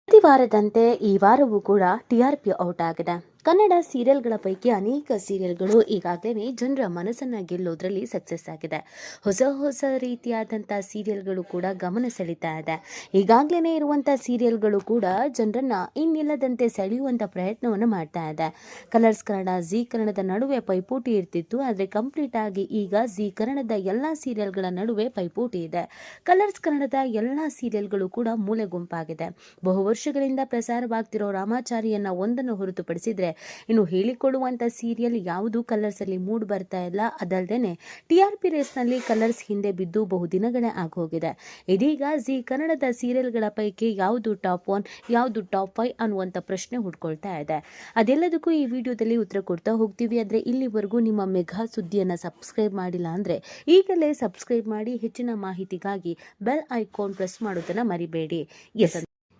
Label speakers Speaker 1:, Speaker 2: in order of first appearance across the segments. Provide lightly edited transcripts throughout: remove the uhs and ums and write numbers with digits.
Speaker 1: ಪ್ರತಿ ವಾರದಂತೆ ಈ ವಾರವೂ ಕೂಡ ಟಿಆರ್ಪಿ ಔಟ್ ಆಗಿದೆ. ಕನ್ನಡ ಸೀರಿಯಲ್ಗಳ ಪೈಕಿ ಅನೇಕ ಸೀರಿಯಲ್ಗಳು ಈಗಾಗಲೇ ಜನರ ಮನಸ್ಸನ್ನು ಗೆಲ್ಲೋದ್ರಲ್ಲಿ ಸಕ್ಸಸ್ ಆಗಿದೆ. ಹೊಸ ಹೊಸ ರೀತಿಯಾದಂಥ ಸೀರಿಯಲ್ಗಳು ಕೂಡ ಗಮನ ಸೆಳೀತಾ ಇದೆ. ಈಗಾಗಲೇ ಇರುವಂಥ ಸೀರಿಯಲ್ಗಳು ಕೂಡ ಜನರನ್ನ ಇನ್ನಿಲ್ಲದಂತೆ ಸೆಳೆಯುವಂಥ ಪ್ರಯತ್ನವನ್ನು ಮಾಡ್ತಾ ಇದೆ. ಕಲರ್ಸ್ ಕನ್ನಡ, ಜಿ ಕನ್ನಡದ ನಡುವೆ ಪೈಪೋಟಿ ಇರ್ತಿತ್ತು. ಆದರೆ ಕಂಪ್ಲೀಟ್ ಆಗಿ ಈಗ ಜಿ ಕನ್ನಡದ ಎಲ್ಲ ಸೀರಿಯಲ್ಗಳ ನಡುವೆ ಪೈಪೋಟಿ ಇದೆ. ಕಲರ್ಸ್ ಕನ್ನಡದ ಎಲ್ಲ ಸೀರಿಯಲ್ಗಳು ಕೂಡ ಮೂಲೆ ಗುಂಪಾಗಿದೆ. ಬಹು ವರ್ಷಗಳಿಂದ ಪ್ರಸಾರವಾಗ್ತಿರೋ ರಾಮಾಚಾರಿಯನ್ನ ಒಂದನ್ನು ಹೊರತುಪಡಿಸಿದ್ರೆ ಇನ್ನು ಹೇಳಿಕೊಳ್ಳುವಂತ ಸೀರಿಯಲ್ ಯಾವುದು ಕಲರ್ಸ್ ಅಲ್ಲಿ ಮೂಡ್ ಬರ್ತಾ ಇಲ್ಲ. ಅದಲ್ಲದೆ ಟಿಆರ್ಪಿ ರೇಸ್ ನಲ್ಲಿ ಕಲರ್ಸ್ ಹಿಂದೆ ಬಿದ್ದು ಬಹುದಿನಗಳೇ ಆಗೋಗಿದೆ. ಇದೀಗ ಜಿ ಕನ್ನಡದ ಸೀರಿಯಲ್ಗಳ ಪೈಕಿ ಯಾವುದು ಟಾಪ್ 1, ಯಾವುದು ಟಾಪ್ 5 ಅನ್ನುವಂತ ಪ್ರಶ್ನೆ ಹುಡ್ಕೊಳ್ತಾ ಇದೆ. ಅದೆಲ್ಲದಕ್ಕೂ ಈ ವಿಡಿಯೋದಲ್ಲಿ ಉತ್ತರ ಕೊಡ್ತಾ ಹೋಗ್ತೀವಿ. ಆದ್ರೆ ಇಲ್ಲಿವರೆಗೂ ನಿಮ್ಮ ಮೆಗಾ ಸುದ್ದಿಯನ್ನ ಸಬ್ಸ್ಕ್ರೈಬ್ ಮಾಡಿಲ್ಲ ಅಂದ್ರೆ ಈಗಲೇ ಸಬ್ಸ್ಕ್ರೈಬ್ ಮಾಡಿ. ಹೆಚ್ಚಿನ ಮಾಹಿತಿಗಾಗಿ ಬೆಲ್ ಐಕಾನ್ ಪ್ರೆಸ್ ಮಾಡೋದನ್ನ ಮರಿಬೇಡಿ.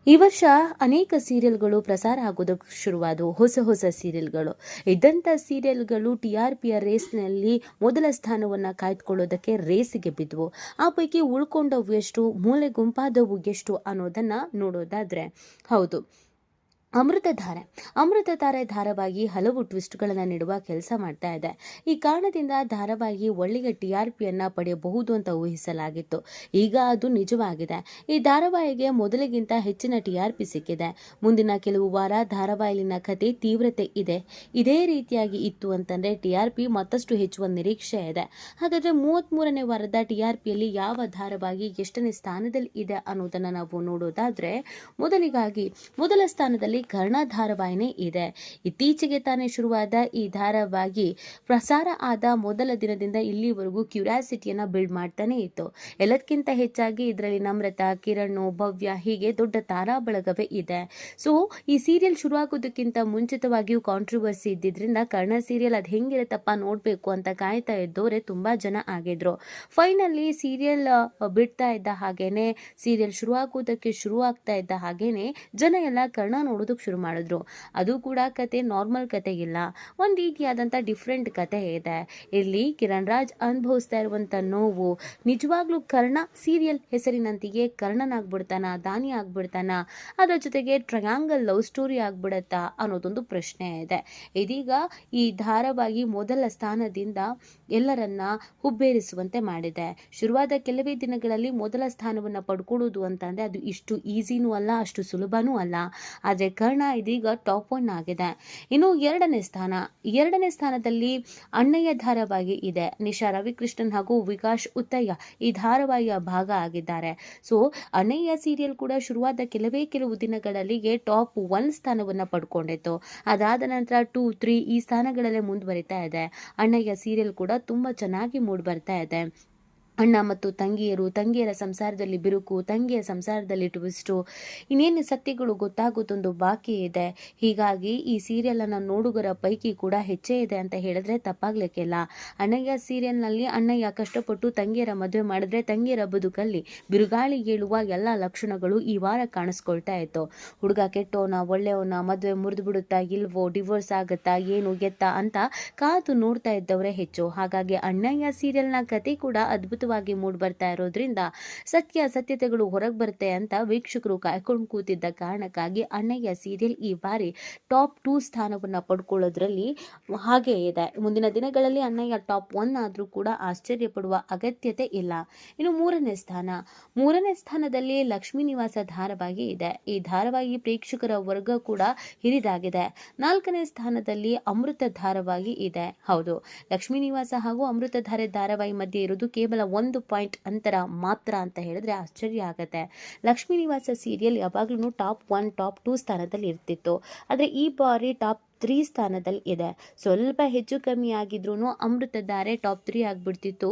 Speaker 1: ಈ ವರ್ಷ ಅನೇಕ ಸೀರಿಯಲ್ಗಳು ಪ್ರಸಾರ ಆಗೋದಕ್ಕೆ ಶುರುವಾದವು. ಹೊಸ ಸೀರಿಯಲ್ಗಳು ಇದ್ದಂಥ ಸೀರಿಯಲ್ಗಳು ಟಿಆರ್ಪಿಯ ರೇಸ್ನಲ್ಲಿ ಮೊದಲ ಸ್ಥಾನವನ್ನು ಕಾಯ್ದುಕೊಳ್ಳೋದಕ್ಕೆ ರೇಸಿಗೆ ಬಿದ್ದವು. ಆ ಪೈಕಿ ಉಳ್ಕೊಂಡವು ಎಷ್ಟು, ಮೂಲೆ ಗುಂಪಾದವು ಎಷ್ಟು ಅನ್ನೋದನ್ನು ನೋಡೋದಾದರೆ, ಹೌದು, ಅಮೃತಧಾರೆ ಧಾರಾವಾಹಿ ಹಲವು ಟ್ವಿಸ್ಟ್ಗಳನ್ನು ನೀಡುವ ಕೆಲಸ ಮಾಡ್ತಾ ಇದೆ. ಈ ಕಾರಣದಿಂದ ಧಾರಾವಾಹಿ ಒಳ್ಳೆಯ ಟಿಆರ್ಪಿಯನ್ನ ಪಡೆಯಬಹುದು ಅಂತ ಊಹಿಸಲಾಗಿತ್ತು. ಈಗ ಅದು ನಿಜವಾಗಿದೆ. ಈ ಧಾರಾವಾಹಿಗೆ ಮೊದಲಿಗಿಂತ ಹೆಚ್ಚಿನ ಟಿಆರ್ಪಿ ಸಿಕ್ಕಿದೆ. ಮುಂದಿನ ಕೆಲವು ವಾರ ಧಾರಾವಾಹಿಲಿನ ಕತೆ ತೀವ್ರತೆ ಇದೆ. ಇದೇ ರೀತಿಯಾಗಿ ಇತ್ತು ಅಂತಂದ್ರೆ ಟಿಆರ್ಪಿ ಮತ್ತಷ್ಟು ಹೆಚ್ಚುವ ನಿರೀಕ್ಷೆ ಇದೆ. ಹಾಗಾದ್ರೆ 33ನೇ ವಾರದ ಟಿಆರ್ಪಿಯಲ್ಲಿ ಯಾವ ಧಾರಾವಾಹಿ ಎಷ್ಟನೇ ಸ್ಥಾನದಲ್ಲಿ ಇದೆ ಅನ್ನೋದನ್ನ ನಾವು ನೋಡೋದಾದ್ರೆ, ಮೊದಲ ಸ್ಥಾನದಲ್ಲಿ ಕರ್ಣ ಧಾರಾವಾಹಿನೇ ಇದೆ. ಇತ್ತೀಚೆಗೆ ತಾನೇ ಶುರುವಾದ ಈ ಧಾರಾವಾಹಿ ಪ್ರಸಾರ ಆದ ಮೊದಲ ದಿನದಿಂದ ಇಲ್ಲಿವರೆಗೂ ಕ್ಯೂರಿಯಾಸಿಟಿಯನ್ನ ಬಿಲ್ಡ್ ಮಾಡ್ತಾನೆ ಇತ್ತು. ಎಲ್ಲದಕ್ಕಿಂತ ಹೆಚ್ಚಾಗಿ ಇದರಲ್ಲಿ ನಮ್ರತಾ, ಕಿರಣ್, ಭವ್ಯ ಹೀಗೆ ದೊಡ್ಡ ತಾರಾ ಬಳಗವೇ ಇದೆ. ಸೊ ಈ ಸೀರಿಯಲ್ ಶುರುವಾಗೋದಕ್ಕಿಂತ ಮುಂಚಿತವಾಗಿಯೂ ಕಾಂಟ್ರವರ್ಸಿ ಇದ್ದಿದ್ರಿಂದ ಕರ್ಣ ಸೀರಿಯಲ್ ಅದು ಹೆಂಗಿರುತ್ತಪ್ಪ ನೋಡ್ಬೇಕು ಅಂತ ಕಾಯ್ತಾ ಇದ್ದವರೇ ತುಂಬಾ ಜನ ಆಗಿದ್ರು. ಫೈನಲಿ ಸೀರಿಯಲ್ ಬಿಡ್ತಾ ಇದ್ದ ಹಾಗೇನೆ, ಸೀರಿಯಲ್ ಶುರುವಾಗೋದಕ್ಕೆ ಶುರುವಾಗ್ತಾ ಇದ್ದ ಹಾಗೇನೆ ಜನ ಎಲ್ಲ ಕರ್ಣ ನೋಡೋದಕ್ಕೆ ಶುರು ಮಾಡಿದ್ರು. ಅದು ಕೂಡ ಕತೆ ನಾರ್ಮಲ್ ಕತೆ ಇಲ್ಲ, ಒಂದ್ ರೀತಿಯಾದಂತ ಡಿಫ್ರೆಂಟ್ ಕತೆ ಇದೆ. ಇಲ್ಲಿ ಕಿರಣ್ ರಾಜ್ ಅನುಭವಿಸ್ತಾ ಇರುವಂತ ನೋವು, ನಿಜವಾಗ್ಲೂ ಕರ್ಣ ಸೀರಿಯಲ್ ಹೆಸರಿನಂತೆಯೇ ಕರ್ಣನಾಗ್ಬಿಡ್ತಾನ, ದಾನಿ ಆಗ್ಬಿಡ್ತಾನ, ಅದರ ಜೊತೆಗೆ ಟ್ರಯಾಂಗಲ್ ಲವ್ ಸ್ಟೋರಿ ಆಗ್ಬಿಡತ್ತಾ ಅನ್ನೋದೊಂದು ಪ್ರಶ್ನೆ ಇದೆ. ಇದೀಗ ಈ ಧಾರಾವಾಹಿ ಮೊದಲ ಸ್ಥಾನದಿಂದ ಎಲ್ಲರನ್ನ ಹುಬ್ಬೇರಿಸುವಂತೆ ಮಾಡಿದೆ. ಶುರುವಾದ ಕೆಲವೇ ದಿನಗಳಲ್ಲಿ ಮೊದಲ ಸ್ಥಾನವನ್ನ ಪಡ್ಕೊಳ್ಳೋದು ಅಂತಂದ್ರೆ ಅದು ಇಷ್ಟು ಈಸಿನೂ ಅಲ್ಲ, ಅಷ್ಟು ಸುಲಭನೂ ಅಲ್ಲ. ಆದ್ರೆ ಕರ್ಣ ಇದೀಗ ಟಾಪ್ 1 ಆಗಿದೆ. ಇನ್ನು ಎರಡನೇ ಸ್ಥಾನದಲ್ಲಿ ಅಣ್ಣಯ್ಯ ಧಾರಾವಾಹಿ ಇದೆ. ನಿಶಾ ರವಿಕೃಷ್ಣನ್ ಹಾಗೂ ವಿಕಾಶ್ ಉತ್ತಯ್ಯ ಈ ಧಾರಾವಾಹಿಯ ಭಾಗ ಆಗಿದ್ದಾರೆ. ಸೊ ಅಣ್ಣಯ್ಯ ಸೀರಿಯಲ್ ಕೂಡ ಶುರುವಾದ ಕೆಲವು ದಿನಗಳಲ್ಲಿಗೆ ಟಾಪ್ 1 ಸ್ಥಾನವನ್ನ ಪಡ್ಕೊಂಡಿತ್ತು. ಅದಾದ ನಂತರ 2, 3 ಈ ಸ್ಥಾನಗಳಲ್ಲೇ ಮುಂದುವರಿತಾ ಇದೆ. ಅಣ್ಣಯ್ಯ ಸೀರಿಯಲ್ ಕೂಡ ತುಂಬಾ ಚೆನ್ನಾಗಿ ಮೂಡ್ ಬರ್ತಾ ಇದೆ. ಅಣ್ಣ ಮತ್ತು ತಂಗಿಯರ ಸಂಸಾರದಲ್ಲಿ ಬಿರುಕು, ತಂಗಿಯ ಸಂಸಾರದಲ್ಲಿ ಟ್ವಿಸ್ಟು, ಇನ್ನೇನು ಸತ್ಯಗಳು ಗೊತ್ತಾಗೋದೊಂದು ಬಾಕಿ ಇದೆ. ಹೀಗಾಗಿ ಈ ಸೀರಿಯಲ್ ಅನ್ನ ನೋಡುಗರ ಪೈಕಿ ಕೂಡ ಹೆಚ್ಚೇ ಇದೆ ಅಂತ ಹೇಳಿದ್ರೆ ತಪ್ಪಾಗ್ಲಿಕ್ಕಿಲ್ಲ. ಅಣ್ಣಯ್ಯ ಸೀರಿಯಲ್ನಲ್ಲಿ ಅಣ್ಣಯ್ಯ ಕಷ್ಟಪಟ್ಟು ತಂಗಿಯರ ಮದುವೆ ಮಾಡಿದ್ರೆ ತಂಗಿಯರ ಬದುಕಲ್ಲಿ ಬಿರುಗಾಳಿ ಏಳುವ ಎಲ್ಲ ಲಕ್ಷಣಗಳು ಈ ವಾರ ಕಾಣಿಸ್ಕೊಳ್ತಾ ಇತ್ತು. ಹುಡುಗ ಕೆಟ್ಟೋನ ಒಳ್ಳೆಯವನ, ಮದುವೆ ಮುರಿದು ಬಿಡುತ್ತಾ ಇಲ್ವೋ, ಡಿವೋರ್ಸ್ ಆಗತ್ತಾ, ಏನು ಎತ್ತಾ ಅಂತ ಕಾದು ನೋಡ್ತಾ ಇದ್ದವರೇ ಹೆಚ್ಚು. ಹಾಗಾಗಿ ಅಣ್ಣಯ್ಯ ಸೀರಿಯಲ್ನ ಕತೆ ಕೂಡ ಅದ್ಭುತ ಮೂಡ್ ಬರ್ತಾ ಇರೋದ್ರಿಂದ ಸತ್ಯತೆಗಳು ಹೊರಗೆ ಬರುತ್ತೆ ಅಂತ ವೀಕ್ಷಕರು ಕಾಯ್ಕೊಂಡು ಕೂತಿದ್ದ ಕಾರಣಕ್ಕಾಗಿ ಅಣ್ಣಯ್ಯ ಸೀರಿಯಲ್ ಈ ಬಾರಿ ಟಾಪ್ 2 ಸ್ಥಾನವನ್ನ ಪಡ್ಕೊಳ್ಳೋದ್ರಲ್ಲಿ ಹಾಗೆ ಇದೆ. ಮುಂದಿನ ದಿನಗಳಲ್ಲಿ ಅಣ್ಣಯ್ಯ ಟಾಪ್ 1 ಆದ್ರೂ ಕೂಡ ಆಶ್ಚರ್ಯ ಪಡುವ ಅಗತ್ಯತೆ ಇಲ್ಲ. ಇನ್ನು ಮೂರನೇ ಸ್ಥಾನದಲ್ಲಿ ಲಕ್ಷ್ಮೀ ನಿವಾಸ ಧಾರಾವಾಹಿ ಇದೆ. ಈ ಧಾರಾವಾಹಿ ಪ್ರೇಕ್ಷಕರ ವರ್ಗ ಕೂಡ ಹಿರಿದಾಗಿದೆ. 4ನೇ ಸ್ಥಾನದಲ್ಲಿ ಅಮೃತ ಧಾರಾವಾಹಿ ಇದೆ. ಹೌದು, ಲಕ್ಷ್ಮೀ ನಿವಾಸ ಹಾಗೂ ಅಮೃತಧಾರೆ ಧಾರಾವಾಹಿ ಮಧ್ಯೆ ಇರೋದು ಕೇವಲ 1 ಪಾಯಿಂಟ್ ಅಂತರ ಮಾತ್ರ ಅಂತ ಹೇಳಿದ್ರೆ ಆಶ್ಚರ್ಯ ಆಗತ್ತೆ. ಲಕ್ಷ್ಮೀ ನಿವಾಸ ಸೀರಿಯಲ್ ಯಾವಾಗ್ಲೂ ಟಾಪ್ 1, ಟಾಪ್ 2 ಸ್ಥಾನದಲ್ಲಿ ಇರ್ತಿತ್ತು. ಆದ್ರೆ ಈ ಬಾರಿ ಟಾಪ್ 3 ಸ್ಥಾನದಲ್ಲಿ ಇದೆ. ಸ್ವಲ್ಪ ಹೆಚ್ಚು ಕಮ್ಮಿ ಆಗಿದ್ರು ಅಮೃತಧಾರೆ ಟಾಪ್ 3 ಆಗ್ಬಿಡ್ತಿತ್ತು,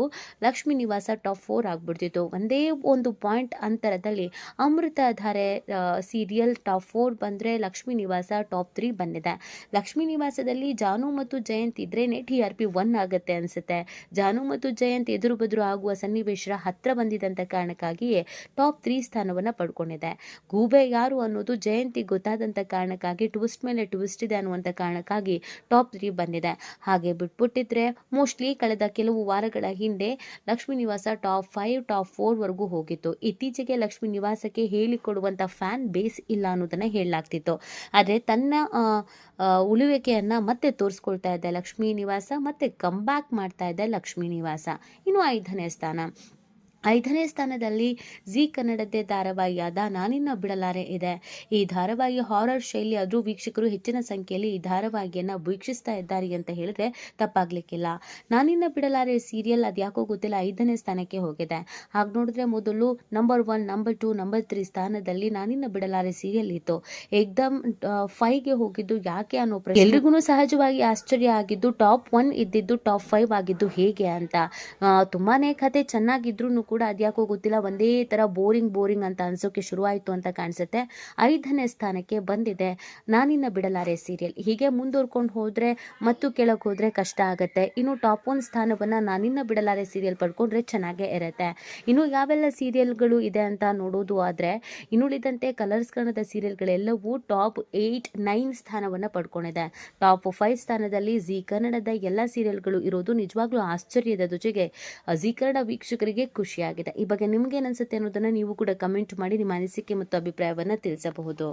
Speaker 1: ಲಕ್ಷ್ಮೀ ನಿವಾಸ ಟಾಪ್ 4 ಆಗ್ಬಿಡ್ತಿತ್ತು. ಒಂದೇ ಒಂದು ಪಾಯಿಂಟ್ ಅಂತರದಲ್ಲಿ ಅಮೃತಧಾರೆ ಸೀರಿಯಲ್ ಟಾಪ್ 4 ಬಂದ್ರೆ ಲಕ್ಷ್ಮೀ ನಿವಾಸ ಟಾಪ್ 3 ಬಂದಿದೆ. ಲಕ್ಷ್ಮೀ ನಿವಾಸದಲ್ಲಿ ಜಾನು ಮತ್ತು ಜಯಂತ್ ಇದ್ರೇನೆ ಟಿಆರ್ಪಿ 1 ಆಗುತ್ತೆ ಅನ್ಸುತ್ತೆ. ಜಾನು ಮತ್ತು ಜಯಂತ್ ಎದುರು ಬದುರು ಆಗುವ ಸನ್ನಿವೇಶ ಹತ್ರ ಬಂದಿದ್ದಂತ ಕಾರಣಕ್ಕಾಗಿಯೇ ಟಾಪ್ 3 ಸ್ಥಾನವನ್ನ ಪಡ್ಕೊಂಡಿದೆ. ಗೂಬೆ ಯಾರು ಅನ್ನೋದು ಜಯಂತಿಗೆ ಗೊತ್ತಾದಂತ ಕಾರಣಕ್ಕಾಗಿ ಟ್ವಿಸ್ಟ್ ಮೇಲೆ ಟ್ವಿಸ್ಟ್ ಇದೆ ಅನ್ನುವಂತ ಕಾರಣಕ್ಕಾಗಿ ಟಾಪ್ 3 ಬಂದಿದೆ. ಹಾಗೆ ಬಿಟ್ಬಿಟ್ಟಿದ್ರೆ ಮೋಸ್ಟ್ಲಿ ಕಳೆದ ಕೆಲವು ವಾರಗಳ ಹಿಂದೆ ಲಕ್ಷ್ಮೀ ನಿವಾಸ ಟಾಪ್ 5 ಟಾಪ್ 4 ವರೆಗೂ ಹೋಗಿತ್ತು. ಇತ್ತೀಚೆಗೆ ಲಕ್ಷ್ಮೀ ನಿವಾಸಕ್ಕೆ ಹೇಳಿಕೊಡುವಂತ ಫ್ಯಾನ್ ಬೇಸ್ ಇಲ್ಲ ಅನ್ನೋದನ್ನ ಹೇಳಲಾಗ್ತಿತ್ತು. ಆದ್ರೆ ತನ್ನ ಉಳಿವಿಕೆಯನ್ನ ಮತ್ತೆ ತೋರಿಸ್ಕೊಳ್ತಾ ಇದೆ ಲಕ್ಷ್ಮೀ ನಿವಾಸ, ಮತ್ತೆ ಕಂಬ್ಯಾಕ್ ಮಾಡ್ತಾ ಇದೆ ಲಕ್ಷ್ಮೀ ನಿವಾಸ. ಇನ್ನು 5ನೇ ಸ್ಥಾನದಲ್ಲಿ ಜಿ ಕನ್ನಡದ ಧಾರಾವಾಹಿಯಾದ ನಾನಿನ್ನ ಬಿಡಲಾರೆ ಇದೆ. ಈ ಧಾರಾವಾಹಿ ಹಾರರ್ ಶೈಲಿ ಆದ್ರೂ ವೀಕ್ಷಕರು ಹೆಚ್ಚಿನ ಸಂಖ್ಯೆಯಲ್ಲಿ ಈ ಧಾರಾವಾಹಿಯನ್ನ ವೀಕ್ಷಿಸ್ತಾ ಇದ್ದಾರೆ ಅಂತ ಹೇಳಿದ್ರೆ ತಪ್ಪಾಗ್ಲಿಕ್ಕಿಲ್ಲ. ನಾನಿನ್ನ ಬಿಡಲಾರೆ ಸೀರಿಯಲ್ ಅದ್ಯಾಕೋ ಗೊತ್ತಿಲ್ಲ 5ನೇ ಸ್ಥಾನಕ್ಕೆ ಹೋಗಿದೆ. ಹಾಗೆ ನೋಡಿದ್ರೆ ಮೊದಲು ನಂಬರ್ 1, ನಂಬರ್ 2, ನಂಬರ್ 3 ಸ್ಥಾನದಲ್ಲಿ ನಾನಿನ್ನ ಬಿಡಲಾರೆ ಸೀರಿಯಲ್ ಇತ್ತು. ಏಕ್ದಮ್ 5ಗೆ ಹೋಗಿದ್ದು ಯಾಕೆ ಅನ್ನೋ ಪ್ರಶ್ನೆ ಎಲ್ರಿಗೂ ಸಹಜವಾಗಿ ಆಶ್ಚರ್ಯ ಆಗಿದ್ದು, ಟಾಪ್ 1 ಇದ್ದಿದ್ದು ಟಾಪ್ 5 ಆಗಿದ್ದು ಹೇಗೆ ಅಂತ. ತುಂಬಾನೇ ಕತೆ ಚೆನ್ನಾಗಿದ್ರು ಕೂಡ ಅದ್ಯಾಕೋ ಗೊತ್ತಿಲ್ಲ ಒಂದೇ ತರ ಬೋರಿಂಗ್ ಅಂತ ಅನ್ಸೋಕೆ ಶುರುವಾಯಿತು ಅಂತ ಕಾಣಿಸುತ್ತೆ. 5ನೇ ಸ್ಥಾನಕ್ಕೆ ಬಂದಿದೆ ನಾನಿನ್ನ ಬಿಡಲಾರೆ ಸೀರಿಯಲ್. ಹೀಗೆ ಮುಂದುವರ್ಕೊಂಡು ಹೋದ್ರೆ ಮತ್ತು ಕೆಳಗೆ ಹೋದ್ರೆ ಕಷ್ಟ ಆಗತ್ತೆ. ಇನ್ನು ಟಾಪ್ 1 ಸ್ಥಾನವನ್ನ ನಾನಿನ್ನ ಬಿಡಲಾರೆ ಸೀರಿಯಲ್ ಪಡ್ಕೊಂಡ್ರೆ ಚೆನ್ನಾಗೇ ಇರುತ್ತೆ. ಇನ್ನು ಯಾವೆಲ್ಲ ಸೀರಿಯಲ್ಗಳು ಇದೆ ಅಂತ ನೋಡೋದು ಆದ್ರೆ ಇನ್ನುಳಿದಂತೆ ಕಲರ್ಸ್ ಕನ್ನಡದ ಸೀರಿಯಲ್ಗಳೆಲ್ಲವೂ ಟಾಪ್ 8, 9 ಸ್ಥಾನವನ್ನ ಪಡ್ಕೊಂಡಿದೆ. ಟಾಪ್ 5 ಸ್ಥಾನದಲ್ಲಿ ಜಿ ಕನ್ನಡದ ಎಲ್ಲ ಸೀರಿಯಲ್ಗಳು ಇರೋದು ನಿಜವಾಗ್ಲೂ ಆಶ್ಚರ್ಯದ ಜೊತೆಗೆ ಜಿ ಕನ್ನಡ ವೀಕ್ಷಕರಿಗೆ ಖುಷಿಯಾಗಿದೆ. ಈ ಬಗ್ಗೆ ನಿಮ್ಗೆ ಏನ್ ಅನ್ಸುತ್ತೆ ಅನ್ನೋದನ್ನ ನೀವು ಕೂಡ ಕಮೆಂಟ್ ಮಾಡಿ ನಿಮ್ಮ ಅನಿಸಿಕೆ ಮತ್ತು ಅಭಿಪ್ರಾಯವನ್ನ ತಿಳಿಸಬಹುದು.